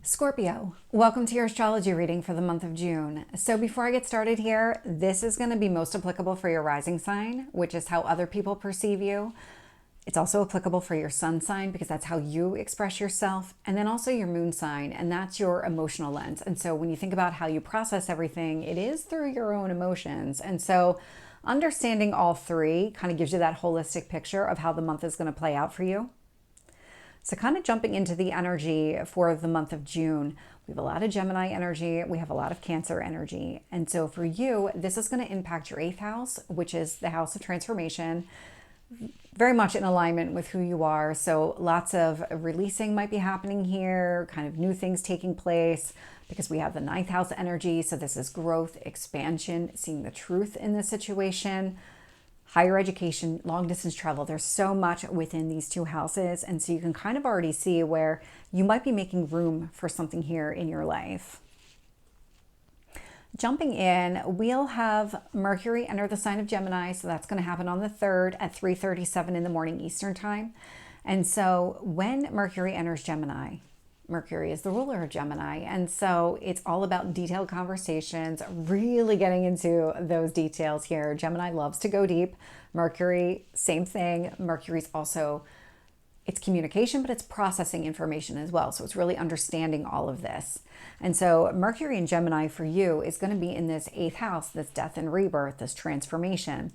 Scorpio, welcome to your astrology reading for the month of June. So before I get started here, this is going to be most applicable for your rising sign, which is how other people perceive you. It's also applicable for your sun sign because that's how you express yourself, and then also your moon sign, and that's your emotional lens. And so when you think about how you process everything, it is through your own emotions. And so understanding all three kind of gives you that holistic picture of how the month is going to play out for you. So kind of jumping into the energy for the month of June, we have a lot of Gemini energy, we have a lot of Cancer energy. And so for you, this is going to impact your 8th house, which is the house of transformation, very much in alignment with who you are. So lots of releasing might be happening here, kind of new things taking place because we have the 9th house energy. So this is growth, expansion, seeing the truth in the situation. Higher education, long distance travel. There's so much within these two houses. And so you can kind of already see where you might be making room for something here in your life. Jumping in, we'll have Mercury enter the sign of Gemini. So that's going to happen on the 3rd at 3:37 in the morning Eastern time. And so when Mercury enters Gemini, Mercury is the ruler of Gemini. And so it's all about detailed conversations, really getting into those details here. Gemini loves to go deep. Mercury, same thing. Mercury's also, it's communication, but it's processing information as well. So it's really understanding all of this. And so Mercury in Gemini for you is going to be in this 8th house, this death and rebirth, this transformation.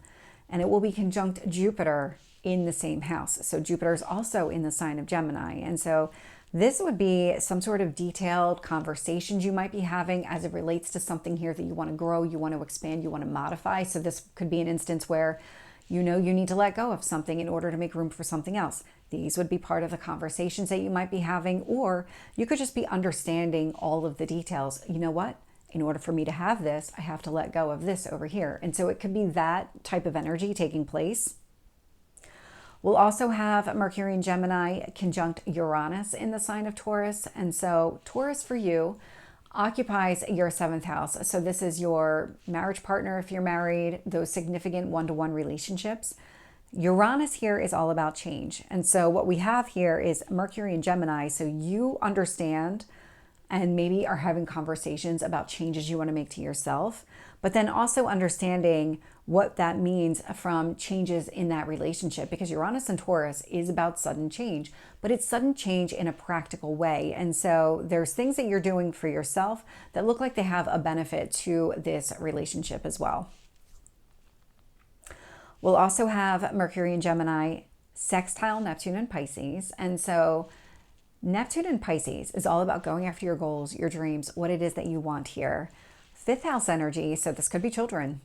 And it will be conjunct Jupiter in the same house. So Jupiter is also in the sign of Gemini. And so this would be some sort of detailed conversations you might be having as it relates to something here that you want to grow, you want to expand, you want to modify. So this could be an instance where you know you need to let go of something in order to make room for something else. These would be part of the conversations that you might be having, or you could just be understanding all of the details. You know what? In order for me to have this, I have to let go of this over here. And so it could be that type of energy taking place. We'll also have Mercury in Gemini conjunct Uranus in the sign of Taurus. And so Taurus for you occupies your 7th house. So this is your marriage partner if you're married, those significant one-to-one relationships. Uranus here is all about change. And so what we have here is Mercury in Gemini. So you understand and maybe are having conversations about changes you want to make to yourself, but then also understanding what that means from changes in that relationship, because Uranus and Taurus is about sudden change, but it's sudden change in a practical way. And so there's things that you're doing for yourself that look like they have a benefit to this relationship as well. We'll also have Mercury in Gemini sextile Neptune and Pisces. And so Neptune in Pisces is all about going after your goals, your dreams, what it is that you want here. 5th house energy, so this could be children,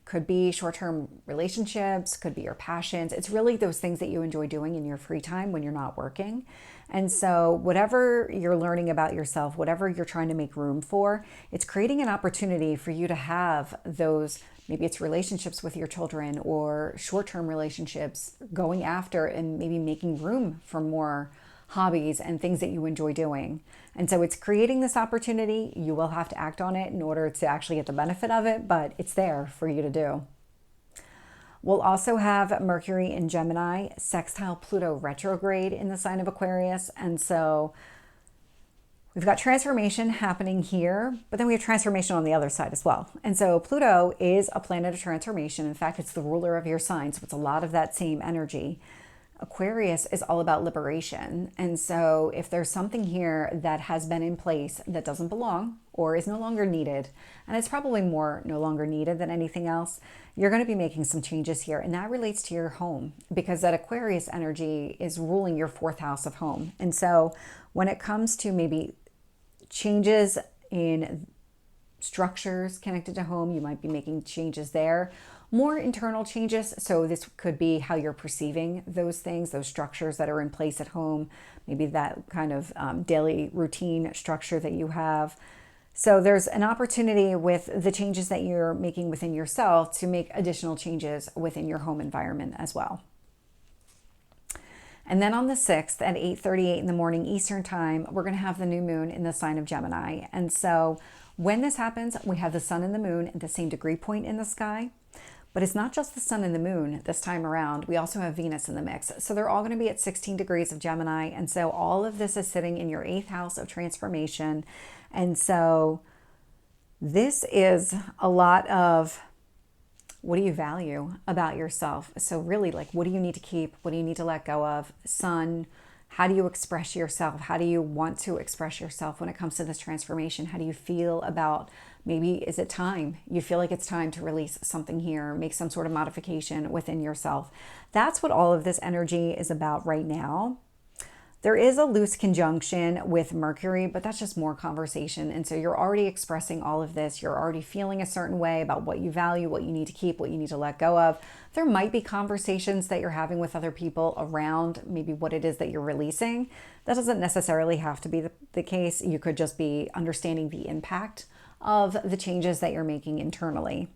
could be short-term relationships, could be your passions. It's really those things that you enjoy doing in your free time when you're not working. And so whatever you're learning about yourself, whatever you're trying to make room for, it's creating an opportunity for you to have those, maybe it's relationships with your children or short-term relationships, going after and maybe making room for more hobbies and things that you enjoy doing. And so it's creating this opportunity. You will have to act on it in order to actually get the benefit of it, but it's there for you to do. We'll also have Mercury in Gemini sextile Pluto retrograde in the sign of Aquarius. And so we've got transformation happening here, but then we have transformation on the other side as well. And so Pluto is a planet of transformation. In fact, it's the ruler of your sign, so it's a lot of that same energy. Aquarius is all about liberation. And so if there's something here that has been in place that doesn't belong or is no longer needed, and it's probably more no longer needed than anything else, you're going to be making some changes here. And that relates to your home, because that Aquarius energy is ruling your 4th house of home. And so when it comes to maybe changes in structures connected to home, you might be making changes there. More internal changes. So this could be how you're perceiving those things, those structures that are in place at home, maybe that kind of daily routine structure that you have. So there's an opportunity with the changes that you're making within yourself to make additional changes within your home environment as well. And then on the 6th at 8:38 in the morning Eastern time, we're going to have the new moon in the sign of Gemini. And so when this happens, we have the sun and the moon at the same degree point in the sky. But it's not just the sun and the moon this time around. We also have Venus in the mix. So they're all going to be at 16 degrees of Gemini. And so all of this is sitting in your 8th house of transformation. And so this is a lot of, what do you value about yourself? So really, like, what do you need to keep? What do you need to let go of? Sun, how do you express yourself? How do you want to express yourself when it comes to this transformation? How do you feel about, maybe is it time? You feel like it's time to release something here, make some sort of modification within yourself. That's what all of this energy is about right now. There is a loose conjunction with Mercury, but that's just more conversation. And so you're already expressing all of this. You're already feeling a certain way about what you value, what you need to keep, what you need to let go of. There might be conversations that you're having with other people around maybe what it is that you're releasing. That doesn't necessarily have to be the case. You could just be understanding the impact of the changes that you're making internally.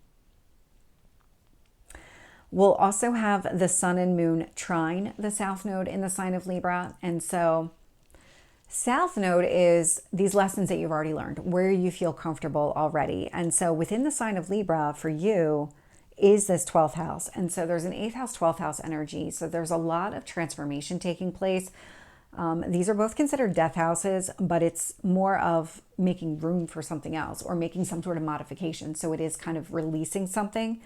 We'll also have the sun and moon trine the south node in the sign of Libra. And so south node is these lessons that you've already learned, where you feel comfortable already. And so within the sign of Libra for you is this 12th house. And so there's an 8th house, 12th house energy. So there's a lot of transformation taking place. These are both considered death houses, but it's more of making room for something else or making some sort of modification. So it is kind of releasing something.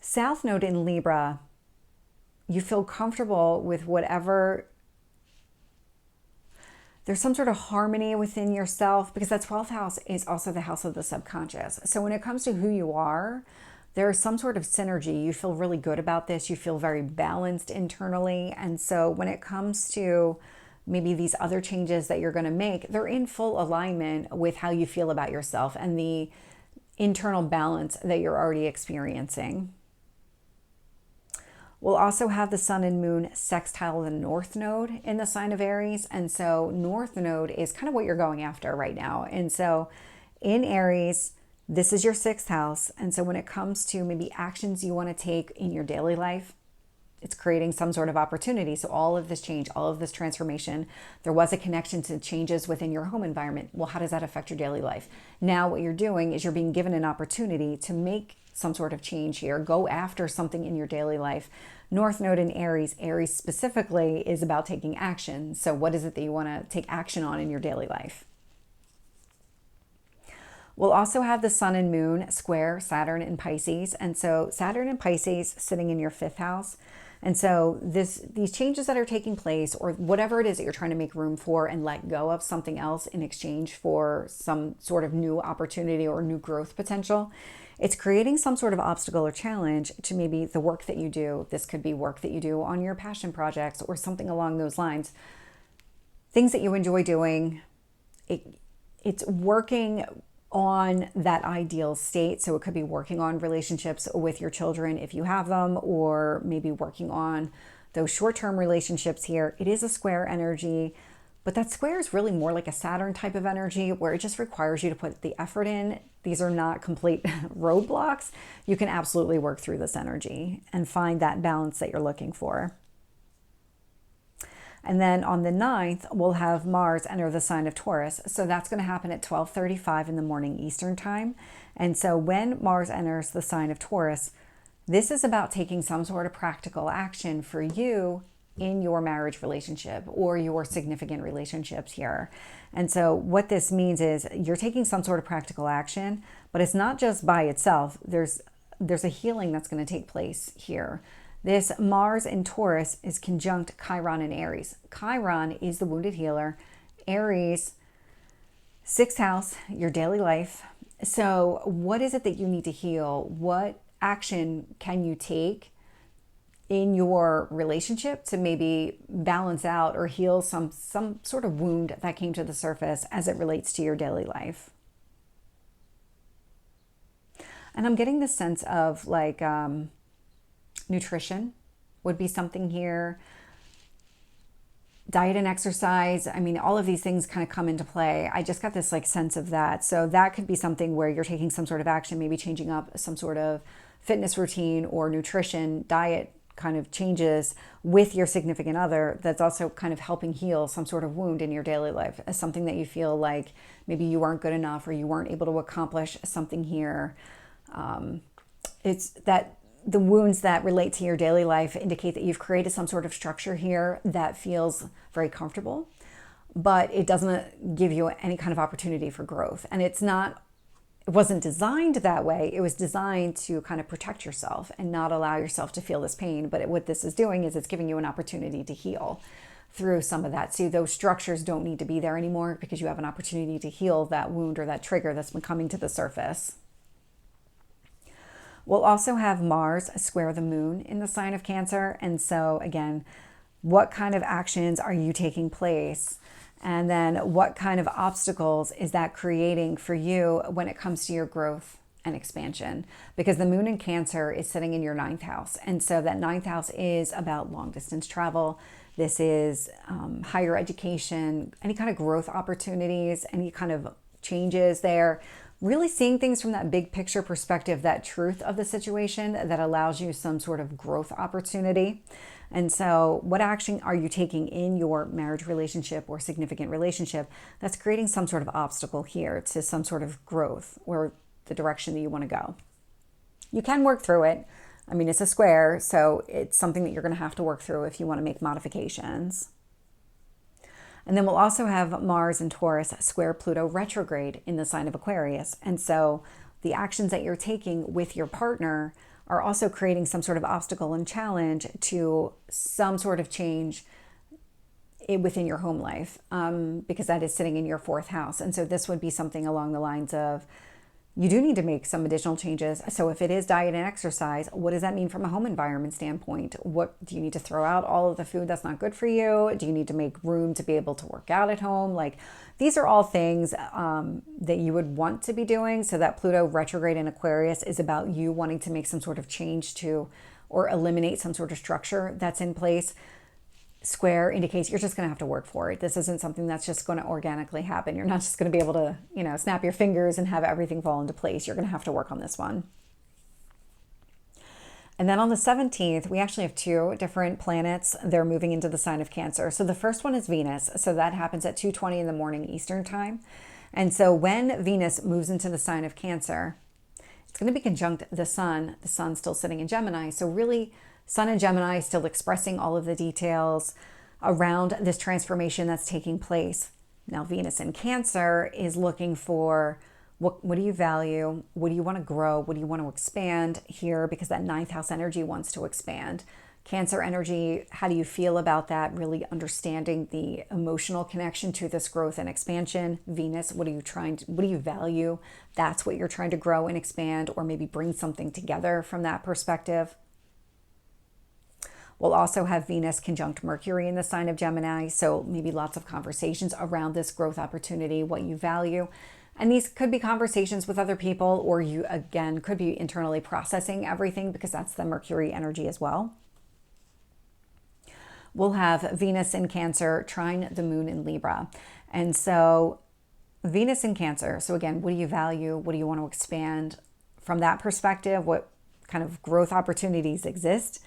South node in Libra, you feel comfortable with whatever, there's some sort of harmony within yourself, because that 12th house is also the house of the subconscious. So when it comes to who you are, there's some sort of synergy. You feel really good about this. You feel very balanced internally. And so when it comes to maybe these other changes that you're going to make, they're in full alignment with how you feel about yourself and the internal balance that you're already experiencing. We'll also have the sun and moon sextile the north node in the sign of Aries. And so north node is kind of what you're going after right now. And so in Aries, this is your 6th house. And so when it comes to maybe actions you want to take in your daily life, it's creating some sort of opportunity. So all of this change, all of this transformation, there was a connection to changes within your home environment. Well, how does that affect your daily life? Now what you're doing is you're being given an opportunity to make some sort of change here. Go after something in your daily life. North node in Aries, Aries specifically is about taking action. So what is it that you want to take action on in your daily life? We'll also have the sun and moon square Saturn in Pisces. And so Saturn in Pisces sitting in your 5th house. And so these changes that are taking place, or whatever it is that you're trying to make room for and let go of something else in exchange for some sort of new opportunity or new growth potential, it's creating some sort of obstacle or challenge to maybe the work that you do. This could be work that you do on your passion projects or something along those lines. Things that you enjoy doing. It's working on that ideal state. So it could be working on relationships with your children if you have them, or maybe working on those short-term relationships here. It is a square energy, but that square is really more like a Saturn type of energy where it just requires you to put the effort in. These are not complete roadblocks. You can absolutely work through this energy and find that balance that you're looking for. And then on the 9th, we'll have Mars enter the sign of Taurus. So that's going to happen at 12:35 in the morning Eastern time. And so when Mars enters the sign of Taurus, this is about taking some sort of practical action for you in your marriage relationship or your significant relationships here. And so what this means is you're taking some sort of practical action, but it's not just by itself. There's a healing that's going to take place here. This Mars in Taurus is conjunct Chiron in Aries. Chiron is the wounded healer. Aries, 6th house, your daily life. So what is it that you need to heal? What action can you take in your relationship to maybe balance out or heal some sort of wound that came to the surface as it relates to your daily life? And I'm getting this sense of like nutrition would be something here. Diet and exercise. I mean, all of these things kind of come into play. I just got this like sense of that. So that could be something where you're taking some sort of action, maybe changing up some sort of fitness routine or nutrition, diet kind of changes with your significant other that's also kind of helping heal some sort of wound in your daily life, as something that you feel like maybe you weren't good enough or you weren't able to accomplish something here. It's that the wounds that relate to your daily life indicate that you've created some sort of structure here that feels very comfortable, but it doesn't give you any kind of opportunity for growth. And it wasn't designed that way. It was designed to kind of protect yourself and not allow yourself to feel this pain. But what this is doing is it's giving you an opportunity to heal through some of that. So those structures don't need to be there anymore because you have an opportunity to heal that wound or that trigger that's been coming to the surface. We'll also have Mars square the moon in the sign of Cancer. And so again, what kind of actions are you taking place? And then what kind of obstacles is that creating for you when it comes to your growth and expansion? Because the moon in Cancer is sitting in your 9th house. And so that 9th house is about long distance travel. This is higher education, any kind of growth opportunities, any kind of changes there. Really seeing things from that big picture perspective, that truth of the situation that allows you some sort of growth opportunity. And so what action are you taking in your marriage relationship or significant relationship that's creating some sort of obstacle here to some sort of growth or the direction that you want to go? You can work through it. I mean, it's a square, so it's something that you're going to have to work through if you want to make modifications. And then we'll also have Mars and Taurus square Pluto retrograde in the sign of Aquarius. And so the actions that you're taking with your partner are also creating some sort of obstacle and challenge to some sort of change within your home life, because that is sitting in your 4th house. And so this would be something along the lines of, you do need to make some additional changes. So if it is diet and exercise, what does that mean from a home environment standpoint? What do you need to throw out all of the food that's not good for you? Do you need to make room to be able to work out at home? Like, these are all things that you would want to be doing. So that Pluto retrograde in Aquarius is about you wanting to make some sort of change to, or eliminate some sort of structure that's in place. Square indicates you're just going to have to work for it. This isn't something that's just going to organically happen. You're not just going to be able to, snap your fingers and have everything fall into place. You're going to have to work on this one. And then on the 17th, we actually have 2 different planets. They're moving into the sign of Cancer. So the first one is Venus. So that happens at 2:20 in the morning Eastern time. And so when Venus moves into the sign of Cancer, it's going to be conjunct the sun. The sun's still sitting in Gemini. So really, Sun in Gemini is still expressing all of the details around this transformation that's taking place. Now, Venus in Cancer is looking for what do you value? What do you want to grow? What do you want to expand here? Because that 9th house energy wants to expand. Cancer energy, how do you feel about that? Really understanding the emotional connection to this growth and expansion. Venus, what do you value? That's what you're trying to grow and expand, or maybe bring something together from that perspective. We'll also have Venus conjunct Mercury in the sign of Gemini. So maybe lots of conversations around this growth opportunity, what you value. And these could be conversations with other people, or you, again, could be internally processing everything, because that's the Mercury energy as well. We'll have Venus in Cancer trine the moon in Libra. And so Venus in Cancer. So again, what do you value? What do you want to expand? From that perspective, what kind of growth opportunities exist?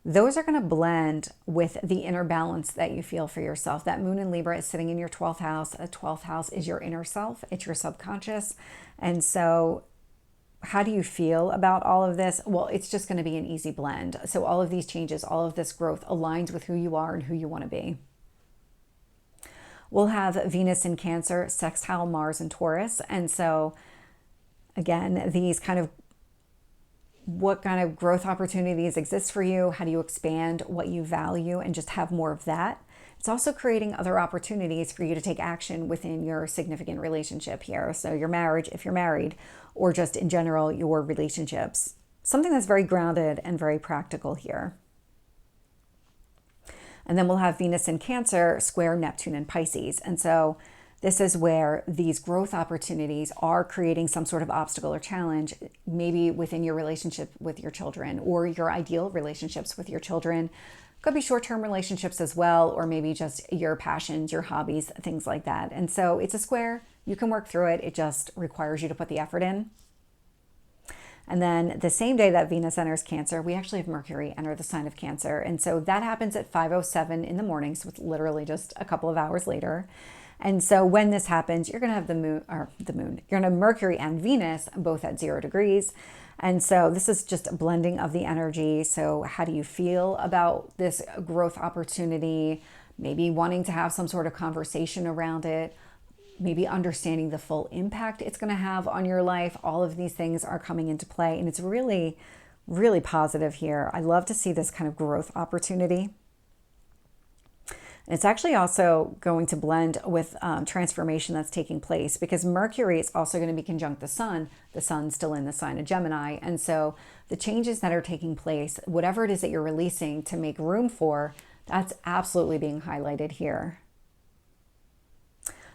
Those are going to blend with the inner balance that you feel for yourself. That moon in Libra is sitting in your 12th house. A 12th house is your inner self. It's your subconscious. And so how do you feel about all of this? Well, it's just going to be an easy blend. So all of these changes, all of this growth aligns with who you are and who you want to be. We'll have Venus in Cancer sextile Mars in Taurus. And so again, these kind of, what kind of growth opportunities exist for you? How do you expand what you value and just have more of that? It's also creating other opportunities for you to take action within your significant relationship here. So your marriage, if you're married, or just in general, your relationships. Something that's very grounded and very practical here. And then we'll have Venus in Cancer square Neptune in Pisces. And so this is where these growth opportunities are creating some sort of obstacle or challenge, maybe within your relationship with your children, or your ideal relationships with your children. Could be short-term relationships as well, or maybe just your passions, your hobbies, things like that. And so it's a square. You can work through it. It just requires you to put the effort in. And then the same day that Venus enters Cancer, we actually have Mercury enter the sign of Cancer. And so that happens at 5:07 in the morning. So it's literally just a couple of hours later. And so when this happens, you're going to have the moon, you're going to have Mercury and Venus both at 0 degrees. And so this is just a blending of the energy. So how do you feel about this growth opportunity? Maybe wanting to have some sort of conversation around it, maybe understanding the full impact it's going to have on your life. All of these things are coming into play, and it's really, really positive here. I love to see this kind of growth opportunity. And it's actually also going to blend with transformation that's taking place, because Mercury is also going to be conjunct the sun. The sun's still in the sign of Gemini. And so the changes that are taking place, whatever it is that you're releasing to make room for, that's absolutely being highlighted here.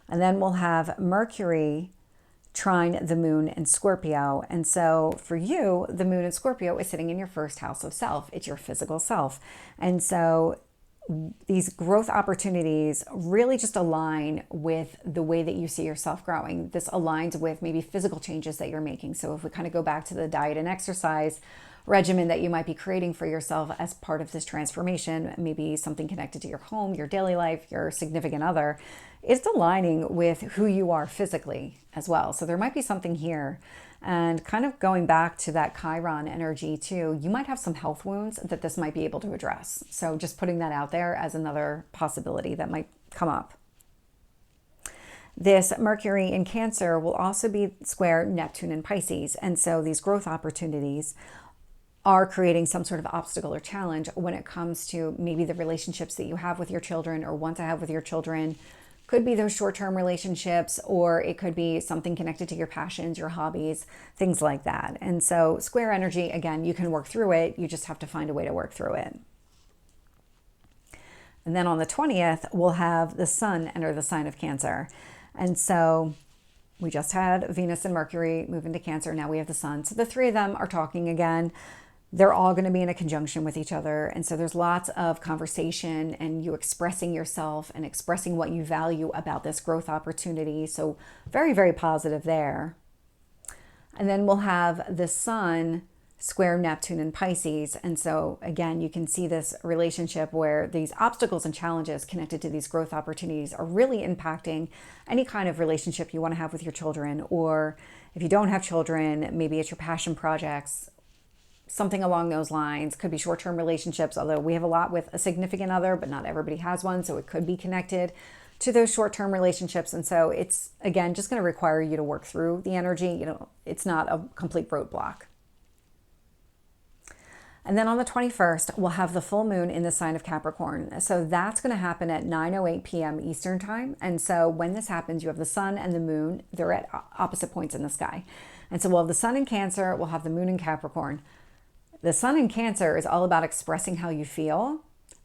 And then we'll have Mercury trine the moon in Scorpio. And so for you, the moon in Scorpio is sitting in your first house of self. It's your physical self. And so these growth opportunities really just align with the way that you see yourself growing. This aligns with maybe physical changes that you're making. So if we kind of go back to the diet and exercise regimen that you might be creating for yourself as part of this transformation, maybe something connected to your home, your daily life, your significant other, it's aligning with who you are physically as well. So there might be something here. And kind of going back to that Chiron energy too, you might have some health wounds that this might be able to address. So just putting that out there as another possibility that might come up. This Mercury in Cancer will also be square Neptune in Pisces. And so these growth opportunities are creating some sort of obstacle or challenge when it comes to maybe the relationships that you have with your children or want to have with your children. Could be those short-term relationships, or it could be something connected to your passions, your hobbies, things like that. And so square energy, again, you can work through it. You just have to find a way to work through it. And then on the 20th, we'll have the sun enter the sign of Cancer. And so we just had Venus and Mercury move into Cancer. Now we have the sun. So the three of them are talking again. They're all going to be in a conjunction with each other. And so there's lots of conversation and you expressing yourself and expressing what you value about this growth opportunity. So very, very positive there. And then we'll have the sun square Neptune in Pisces. And so again, you can see this relationship where these obstacles and challenges connected to these growth opportunities are really impacting any kind of relationship you want to have with your children. Or if you don't have children, maybe it's your passion projects, something along those lines. Could be short-term relationships, although we have a lot with a significant other, but not everybody has one. So it could be connected to those short-term relationships. And so it's, again, just going to require you to work through the energy. You know, it's not a complete roadblock. And then on the 21st, we'll have the full moon in the sign of Capricorn. So that's going to happen at 9:08 p.m. Eastern time. And so when this happens, you have the sun and the moon. They're at opposite points in the sky. And so we'll have the sun in Cancer, we'll have the moon in Capricorn. The sun in Cancer is all about expressing how you feel.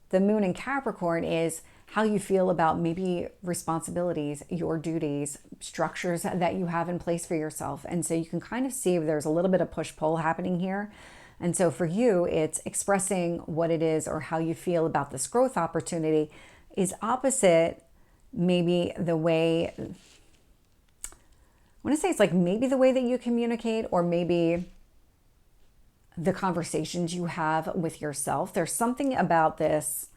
The moon in Capricorn is how you feel about maybe responsibilities, your duties, structures that you have in place for yourself. And so you can kind of see there's a little bit of push-pull happening here. And so for you, it's expressing what it is or how you feel about this growth opportunity is opposite maybe the way, I want to say it's like maybe the way that you communicate, or maybe the conversations you have with yourself. There's something about this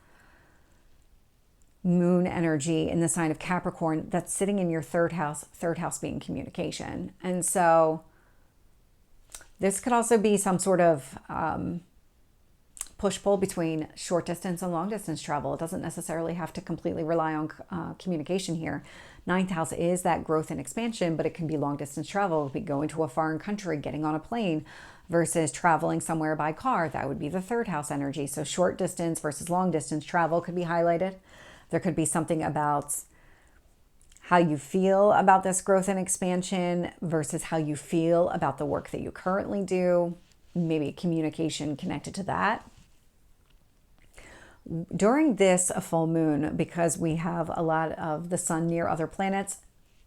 moon energy in the sign of Capricorn that's sitting in your third house being communication. And so this could also be some sort of push-pull between short distance and long distance travel. It doesn't necessarily have to completely rely on communication here. Ninth house is that growth and expansion, but it can be long distance travel. It could be going to a foreign country, getting on a plane versus traveling somewhere by car. That would be the third house energy. So short distance versus long distance travel could be highlighted. There could be something about how you feel about this growth and expansion versus how you feel about the work that you currently do. Maybe communication connected to that. During this full moon, because we have a lot of the sun near other planets,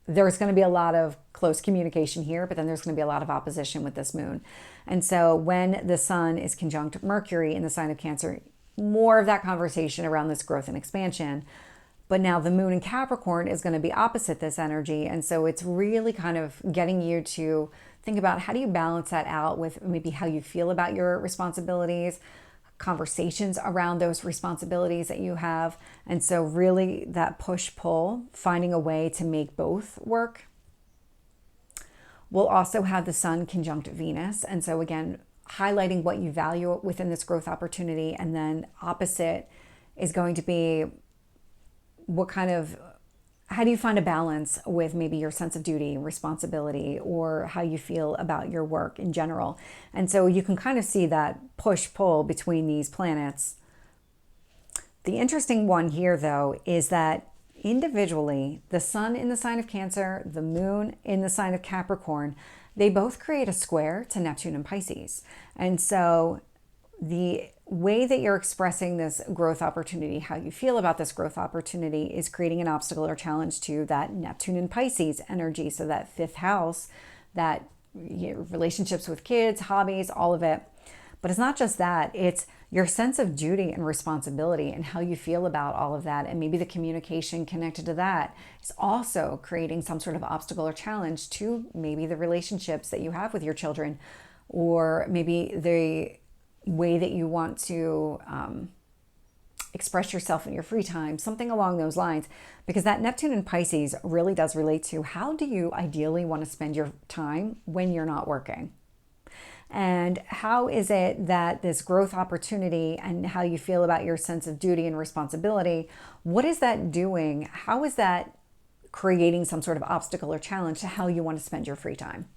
there's going to be a lot of close communication here, but then there's going to be a lot of opposition with this moon. And so when the sun is conjunct Mercury in the sign of Cancer, more of that conversation around this growth and expansion. But now the moon in Capricorn is going to be opposite this energy. And so it's really kind of getting you to think about how do you balance that out with maybe how you feel about your responsibilities, conversations around those responsibilities that you have. And so really that push-pull, finding a way to make both work. We'll also have the Sun conjunct Venus. And so again, highlighting what you value within this growth opportunity. And then opposite is going to be how do you find a balance with maybe your sense of duty, responsibility, or how you feel about your work in general. And so you can kind of see that push-pull between these planets. The interesting one here, though, is that individually, the Sun in the sign of Cancer, the Moon in the sign of Capricorn, they both create a square to Neptune and Pisces. And so the way that you're expressing this growth opportunity, how you feel about this growth opportunity, is creating an obstacle or challenge to that Neptune and Pisces energy. So that fifth house, that relationships with kids, hobbies, all of it. But it's not just that, it's your sense of duty and responsibility and how you feel about all of that. And maybe the communication connected to that is also creating some sort of obstacle or challenge to maybe the relationships that you have with your children, or maybe the way that you want to express yourself in your free time, something along those lines, because that Neptune and Pisces really does relate to how do you ideally want to spend your time when you're not working? And how is it that this growth opportunity and how you feel about your sense of duty and responsibility, what is that doing? How is that creating some sort of obstacle or challenge to how you want to spend your free time?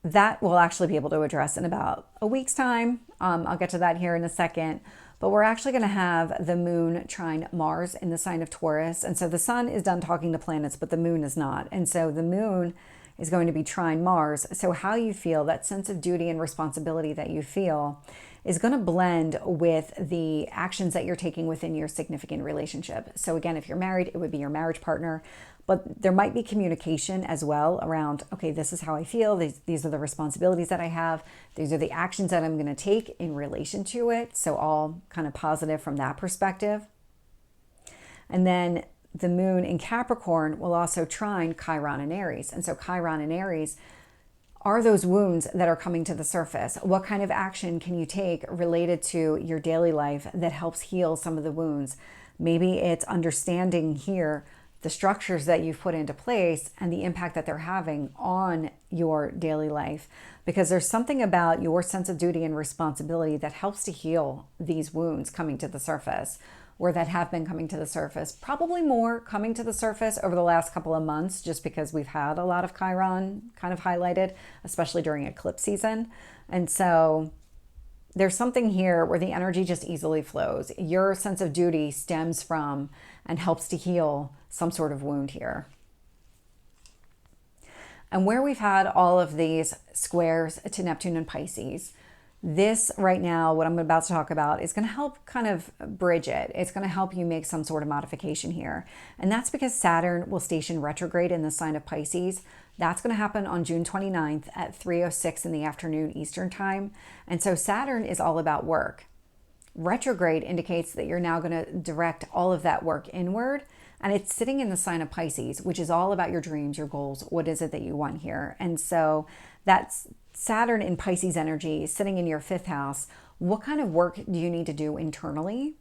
That we'll actually be able to address in about a week's time. I'll get to that here in a second. But we're actually going to have the Moon trine Mars in the sign of Taurus. And so the Sun is done talking to planets, but the Moon is not. And so the Moon is going to be trine Mars. So how you feel, that sense of duty and responsibility that you feel, is going to blend with the actions that you're taking within your significant relationship. So again, if you're married, it would be your marriage partner. But there might be communication as well around, okay, this is how I feel. These are the responsibilities that I have. These are the actions that I'm going to take in relation to it. So all kind of positive from that perspective. And then the Moon in Capricorn will also trine Chiron and Aries. And so Chiron and Aries are those wounds that are coming to the surface. What kind of action can you take related to your daily life that helps heal some of the wounds? Maybe it's understanding here the structures that you've put into place and the impact that they're having on your daily life. Because there's something about your sense of duty and responsibility that helps to heal these wounds coming to the surface, or that have been coming to the surface. Probably more coming to the surface over the last couple of months, just because we've had a lot of Chiron kind of highlighted, especially during eclipse season. And so there's something here where the energy just easily flows. Your sense of duty stems from and helps to heal some sort of wound here. And where we've had all of these squares to Neptune and Pisces, this right now, what I'm about to talk about, is going to help kind of bridge it. It's going to help you make some sort of modification here. And that's because Saturn will station retrograde in the sign of Pisces. That's going to happen on June 29th at 3:06 in the afternoon Eastern time. And so Saturn is all about work. Retrograde indicates that you're now going to direct all of that work inward. And it's sitting in the sign of Pisces, which is all about your dreams, your goals. What is it that you want here? And so that's Saturn in Pisces energy sitting in your fifth house. What kind of work do you need to do internally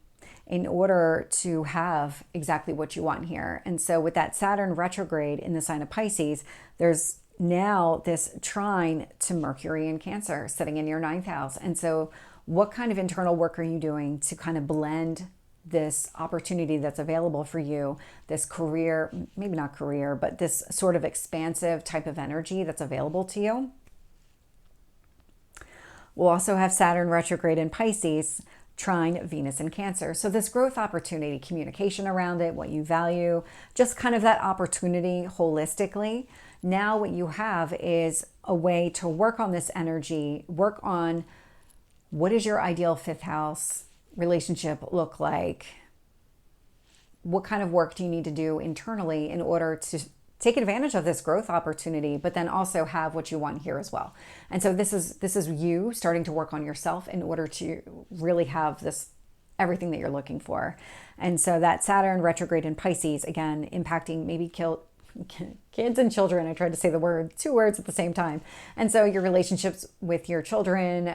in order to have exactly what you want here? And so with that Saturn retrograde in the sign of Pisces, there's now this trine to Mercury in Cancer sitting in your ninth house. And so what kind of internal work are you doing to kind of blend this opportunity that's available for you, this career, maybe not career, but this sort of expansive type of energy that's available to you? We'll also have Saturn retrograde in Pisces, trine Venus in Cancer. So this growth opportunity, communication around it, what you value, just kind of that opportunity holistically. Now what you have is a way to work on this energy, work on what is your ideal fifth house relationship look like? What kind of work do you need to do internally in order to take advantage of this growth opportunity, but then also have what you want here as well? And so this is you starting to work on yourself in order to really have this everything that you're looking for. And so that Saturn retrograde in Pisces, again, impacting maybe kids and children. I tried to say two words at the same time. And so your relationships with your children,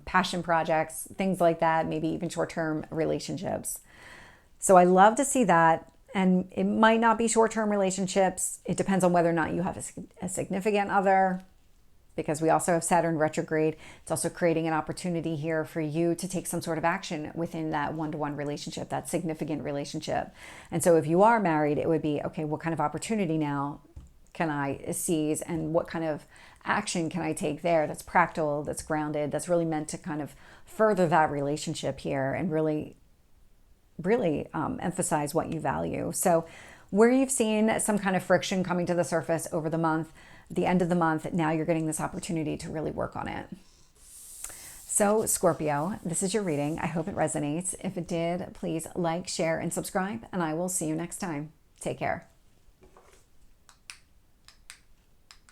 passion projects, things like that, maybe even short-term relationships. So I love to see that. And it might not be short-term relationships. It depends on whether or not you have a significant other, because we also have Saturn retrograde. It's also creating an opportunity here for you to take some sort of action within that one-to-one relationship, that significant relationship. And so if you are married, it would be, okay, what kind of opportunity now can I seize, and what kind of action can I take there that's practical, that's grounded, that's really meant to kind of further that relationship here and really emphasize what you value. So where you've seen some kind of friction coming to the surface over the month, the end of the month, now you're getting this opportunity to really work on it. So Scorpio, this is your reading. I hope it resonates. If it did, please like, share, and subscribe, and I will see you next time. Take care.